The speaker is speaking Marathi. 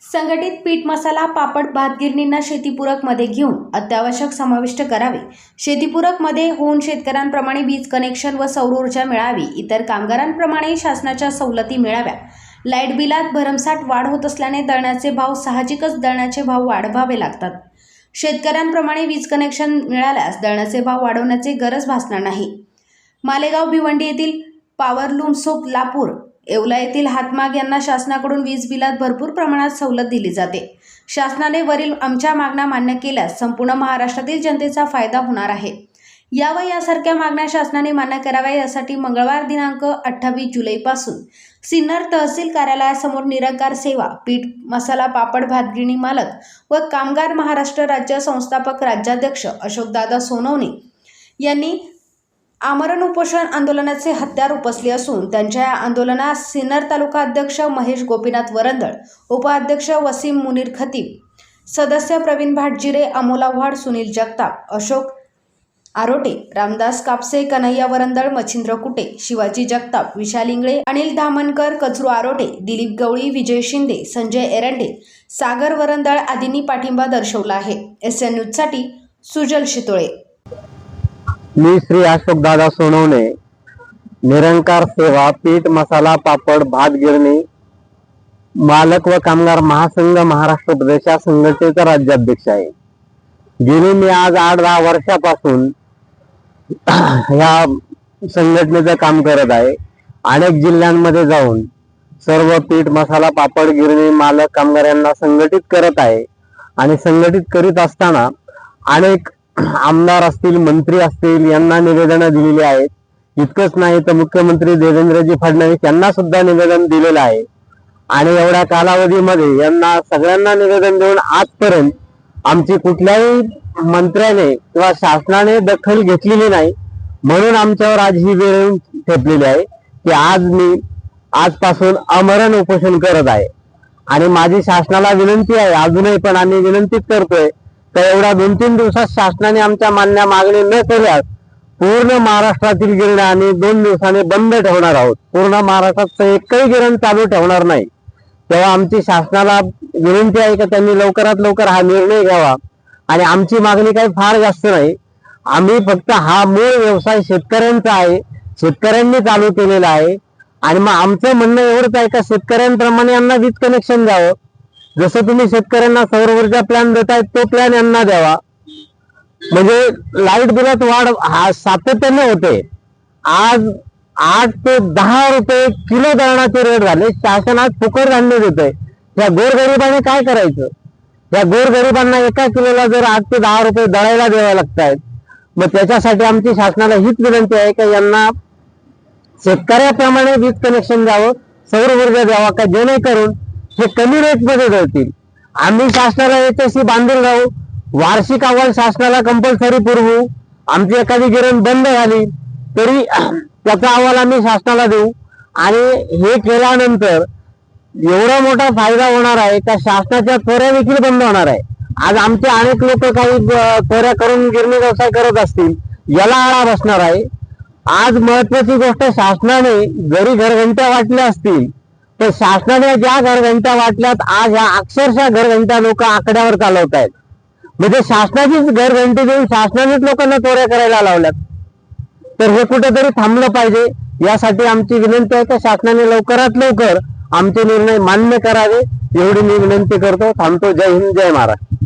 संघटित पीठ मसाला पापड भात गिरणींना शेतीपूरक मध्ये घेऊन अत्यावश्यक समाविष्ट करावे। शेतीपूरक मध्ये होऊन शेतकऱ्यांप्रमाणे वीज कनेक्शन व सौर ऊर्जा मिळावी। इतर कामगारांप्रमाणे शासनाच्या सवलती मिळाव्या। लाईट बिलात भरमसाठ वाढ होत असल्याने दळण्याचे भाव साहजिकच दळण्याचे भाव वाढवावे लागतात। शेतकऱ्यांप्रमाणे वीज कनेक्शन मिळाल्यास दळण्याचे भाव वाढवण्याची गरज भासणार नाही। मालेगाव भिवंडी येथील पॉवरलूम सोप लापूर येवला येथील हातमाग यांना शासनाकडून वीज बिलात भरपूर प्रमाणात सवलत दिली जाते। शासनाने वरील आमच्या मागण्या मान्य केल्यास संपूर्ण महाराष्ट्रातील जनतेचा फायदा होणार आहे। यासारख्या मागण्या शासनाने मान्य कराव्या यासाठी मंगळवार दिनांक 28 जुलैपासून सिन्नर तहसील कार्यालयासमोर निरंकार सेवा पीठ मसाला पापड भात गिरणी मालक व कामगार महाराष्ट्र राज्य संस्थापक राज्याध्यक्ष अशोकदादा सोनवणे यांनी आमरण उपोषण आंदोलनाचे हत्यार उपसले असून त्यांच्या या आंदोलनात सिन्नर तालुका अध्यक्ष महेश गोपीनाथ वरंदळ, उपाध्यक्ष वसीम मुनीर खतीब, सदस्य प्रवीण भाटजिरे, अमोल आव्हाड, सुनील जगताप, अशोक आरोटे, रामदास कापसे, कन्हैया वरंदळ, मच्छिंद्र कुटे, शिवाजी जगताप, विशाल इंगळे, अनिल धामनकर, कचरू आरोटे, दिलीप गवळी, विजय शिंदे, संजय एरंडे, सागर वरंदळ आदींनी पाठिंबा दर्शवला आहे। SN न्यूजसाठी सुजल शितोळे। मी श्री अशोकदादा सोनवणे, निरंकार सेवा पीठ मसाला पापड भात गिरणी मालक व कामगार महासंघ महाराष्ट्र प्रदेश संघटनेचा राज्याध्यक्ष आहे। गेली मी आज 8-10 वर्षापासून ह्या संघटनेचं काम करत आहे। अनेक जिल्ह्यांमध्ये जाऊन सर्व पीठ मसाला पापड गिरणी मालक कामगारांना संघटित करत आहे आणि संघटित करीत असताना अनेक आमदार असतील, मंत्री असतील यांना निवेदन दिलेली आहेत। इतकंच नाही तर मुख्यमंत्री देवेंद्रजी फडणवीस यांना सुद्धा निवेदन दिलेलं आहे आणि एवढ्या कालावधीमध्ये यांना सगळ्यांना निवेदन देऊन आजपर्यंत आमची कुठल्याही मंत्र्याने किंवा शासनाने दखल घेतलेली नाही। म्हणून आमच्यावर आज ही वेळ ठेपलेली आहे की आज मी आजपासून आमरण उपोषण करत आहे आणि माझी शासनाला विनंती आहे, अजूनही पण आम्ही विनंतीच करतोय तर एवढ्या 2-3 दिवसात शासनाने आमच्या मागणी न केल्यास पूर्ण महाराष्ट्रातील गिरण्या आम्ही 2 दिवसांनी बंद ठेवणार आहोत। पूर्ण महाराष्ट्रात एकही गिरण चालू ठेवणार नाही। तेव्हा आमची शासनाला विनंती आहे की त्यांनी लवकरात लवकर हा निर्णय घ्यावा आणि आमची मागणी काही फार जास्त नाही। आम्ही फक्त हा मूळ व्यवसाय शेतकऱ्यांचा आहे, शेतकऱ्यांनी चालू केलेला आहे आणि मग आमचं म्हणणं एवढंच आहे का शेतकऱ्यांप्रमाणे यांना वीज कनेक्शन द्यावं। जसं तुम्ही शेतकऱ्यांना सौर ऊर्जा प्लॅन देताय तो प्लॅन यांना द्यावा, म्हणजे लाईट बिलात वाढ हा सातत्याने होते। आज 8 ते 10 रुपये किलो दळणाचे रेट झाले। शासन आज फुकट धान्य देतंय। या गोरगरिबाने काय करायचं? या गोरगरिबांना एका किलोला जर 8 ते 10 रुपये दळायला द्यावे लागतायत, मग त्याच्यासाठी आमची शासनाला हीच विनंती आहे की यांना शेतकऱ्याप्रमाणे वीज कनेक्शन द्यावं, सौर ऊर्जा द्यावा का जेणेकरून हे कमी रेट मध्ये दळतील। आम्ही शासनाला याच्याशी बांधून राहू, वार्षिक अहवाल शासनाला कंपल्सरी पुरवू। आमची एखादी गिरण बंद झाली तरी त्याचा अहवाल आम्ही शासनाला देऊ आणि हे केल्यानंतर एवढा मोठा फायदा होणार आहे का शासनाच्या चोऱ्या देखील बंद होणार आहे। आज आमचे अनेक लोक काही चोऱ्या करून गिरणी व्यवसाय करत असतील, याला आळा बसणार आहे। आज महत्वाची गोष्ट, शासनाने जरी घरघंट्या वाटल्या असतील तर शासनाने ज्या घरघंट्या वाटल्यात आज ह्या अक्षरशः घरघंट्या लोक आकड्यावर चालवत आहेत। म्हणजे शासनाचीच घरघंटी देऊन शासनानेच लोकांना चोऱ्या करायला लावल्यात। तर हे कुठेतरी थांबलं पाहिजे। यासाठी आमची विनंती आहे की शासनाने लवकरात लवकर आमचे निर्णय मान्य करावे एवढी मी विनंती करतो। थांबतो। जय हिंद, जय महाराष्ट्र।